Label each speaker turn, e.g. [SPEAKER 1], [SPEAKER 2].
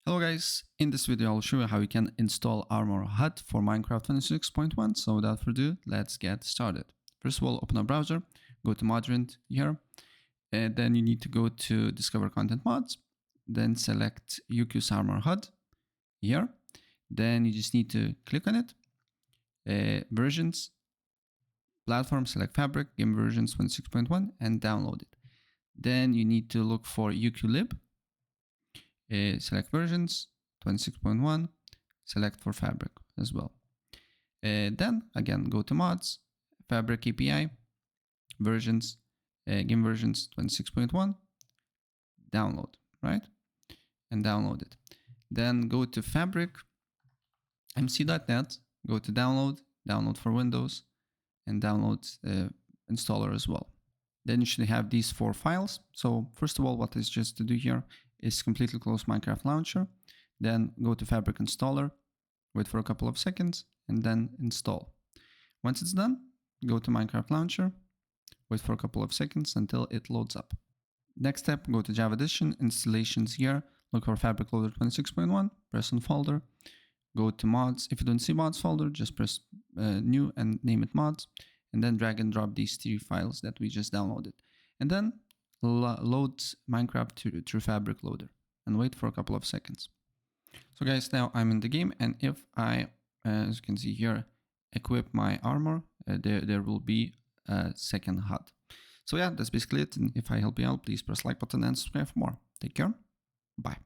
[SPEAKER 1] Hello guys, in this video I'll show you how you can install Armor HUD for Minecraft 26.1. So without further ado, let's get started. First of all, open a browser, go to Modrent here, and then you need to go to Discover Content Mods, then select UQ's Armor HUD here. Then you just need to click on it, versions, platform, select Fabric, game versions 26.1 and download it. Then you need to look for UQlib. Select versions 26.1, select for Fabric as well. Then again go to mods, Fabric API, versions, game versions 26.1, download, right? And download it. Then go to Fabric, mc.net, go to download for Windows, and download installer as well. Then you should have these 4 files. So first of all, what is just to do here is completely close Minecraft launcher, then go to Fabric installer, wait for a couple of seconds, and then install. Once it's done, go to Minecraft launcher, wait for a couple of seconds until it loads up. Next step, go to Java Edition, installations here, look for Fabric Loader 26.1, press on folder, go to mods. If you don't see mods folder, just press new and name it mods, and then drag and drop these 3 files that we just downloaded. And then load Minecraft through Fabric Loader and wait for a couple of seconds. So guys, now I'm in the game, and if I, as you can see here, equip my armor, there will be a second HUD. So yeah, that's basically it. And if I help you out, please press like button and subscribe for more. Take care. Bye.